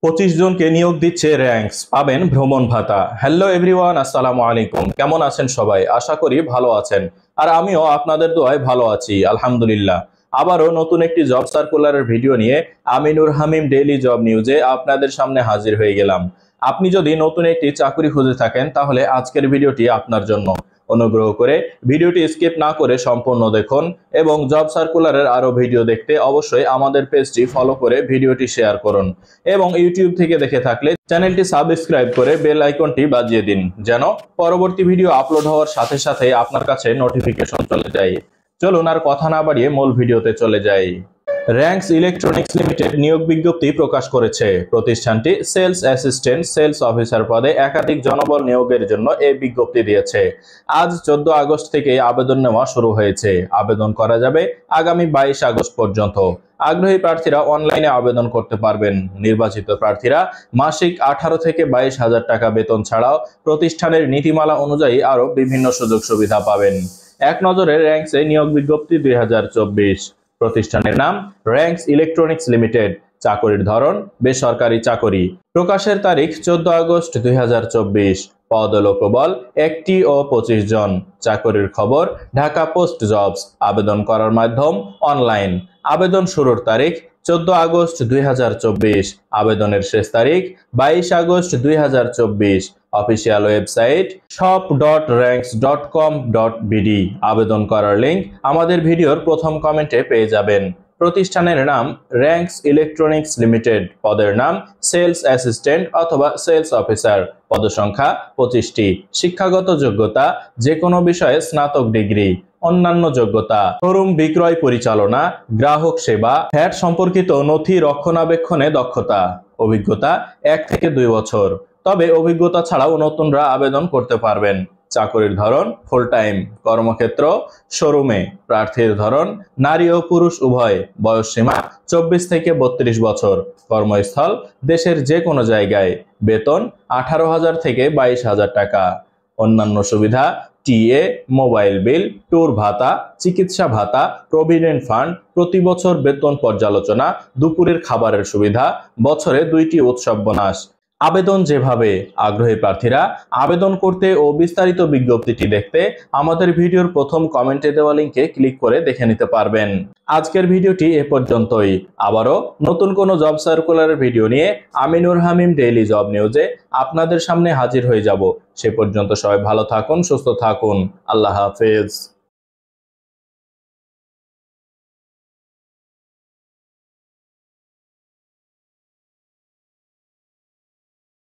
25 জনকে নিয়োগ দিচ্ছে র্যাঙ্কস, পাবেন ভ্রমণ ভাতা। হ্যালো এভরিওয়ান, আসসালামু আলাইকুম। কেমন আছেন সবাই? আশা করি ভালো আছেন। আর আমিও আপনাদের দোয়ায় ভালো আছি, আলহামদুলিল্লাহ। আবারও নতুন একটি জব সার্কুলারের ভিডিও নিয়ে আমিনুর হামিম ডেইলি জব নিউজে আপনাদের সামনে হাজির হয়ে গেলাম। আপনি যদি নতুন একটি চাকরি খুঁজে থাকেন তাহলে আজকের ভিডিওটি আপনার জন্য। অনুগ্রহ করে ভিডিওটি স্কিপ না করে সম্পূর্ণ দেখুন এবং জব সার্কুলারের আরো ভিডিও দেখতে অবশ্যই আমাদের পেজটি ফলো করে ভিডিওটি শেয়ার করুন এবং ইউটিউব থেকে দেখে থাকলে চ্যানেলটি সাবস্ক্রাইব করে বেল আইকনটি বাজিয়ে দিন, যেন পরবর্তী ভিডিও আপলোড হওয়ার সাথে সাথে আপনার কাছে নোটিফিকেশন চলে যায়। চলুন আর কথা না বাড়িয়ে মূল ভিডিওতে চলে যাই। র্যাঙ্কস ইলেকট্রনিক্স লিমিটেড নিয়োগ বিজ্ঞপ্তি প্রকাশ করেছে। প্রতিষ্ঠানটি সেলস অ্যাসিস্ট্যান্ট সেলস অফিসার পদে একাধিক জনবল নিয়োগের জন্য এই বিজ্ঞপ্তি দিয়েছে। আজ 14 আগস্ট থেকে আবেদন নেওয়া শুরু হয়েছে। আবেদন করা যাবে আগামী 22 আগস্ট পর্যন্ত। আগ্রহী প্রার্থীরা অনলাইনে আবেদন করতে পারবেন। নির্বাচিত প্রার্থীরা মাসিক 18 থেকে 22,000 টাকা বেতন ছাড়াও প্রতিষ্ঠানের নীতিমালা অনুযায়ী আরো বিভিন্ন সুযোগ সুবিধা পাবেন। এক নজরে র্যাঙ্কসে নিয়োগ বিজ্ঞপ্তি 2024। প্রতিষ্ঠানের নাম র্যাঙ্কস ইলেকট্রনিক্স লিমিটেড। চাকরির ধরন বেসরকারি চাকরি। প্রকাশের তারিখ 14 আগস্ট 2024। পদ ও লোকবল 1টি ও 25 জন। চাকরির খবর ঢাকা পোস্ট জবস। আবেদন করার মাধ্যম অনলাইন। আবেদন শুরুর তারিখ 14 আগস্ট 2024। আবেদনের শেষ তারিখ 22 আগস্ট 2024। Official website shop.ranks.com.bd। আবেদন করার লিংক আমাদের ভিডিওর প্রথম কমেন্টে পেয়ে যাবেন। প্রতিষ্ঠানের নাম র্যাঙ্কস ইলেকট্রনিক্স লিমিটেড। পদের নাম সেলস অ্যাসিস্ট্যান্ট অথবা সেলস অফিসার। পদসংখ্যা 25টি। শিক্ষাগত যোগ্যতা যে কোনো বিষয়ে স্নাতক ডিগ্রি। অন্যান্য যোগ্যতা শোরুম বিক্রয় পরিচালনা, গ্রাহক সেবা, হ্যাট সম্পর্কিত নথি রক্ষণাবেক্ষণে দক্ষতা। অভিজ্ঞতা 1 থেকে 2 বছর। তবে অভিজ্ঞতা ছাড়াও নতুনরা আবেদন করতে পারবেন। চাকরির ধরন ফুল টাইম। কর্মক্ষেত্র শোরুমে। প্রার্থীর ধরন নারী ও পুরুষ উভয়। বয়সসীমা 24 থেকে 32 বছর। কর্মস্থল দেশের যে কোনো জায়গায়। বেতন 18,000 থেকে 22,000 টাকা। অন্যান্য সুবিধা টিএ, মোবাইল বিল, ট্যুর ভাতা, চিকিৎসা ভাতা, প্রভিডেন্ট ফান্ড, প্রতি বছর বেতন পর্যালোচনা, দুপুরের খাবারের সুবিধা, বছরে 2টি উৎসব বোনাস। আবেদন যেভাবে। আগ্রহী প্রার্থীরা আবেদন করতে ও বিস্তারিত বিজ্ঞপ্তিটি দেখতে আমাদের ভিডিওর প্রথম কমেন্টে দেওয়া লিংকে ক্লিক করে দেখে নিতে পারবেন। আজকের ভিডিওটি এ পর্যন্তই। আবারও নতুন কোনো জব সার্কুলারের ভিডিও নিয়ে আমিনুর হামিম ডেইলি জব নিউজে আপনাদের সামনে হাজির হয়ে যাব। সে পর্যন্ত সবাই ভালো থাকুন, সুস্থ থাকুন। আল্লাহ হাফেজ।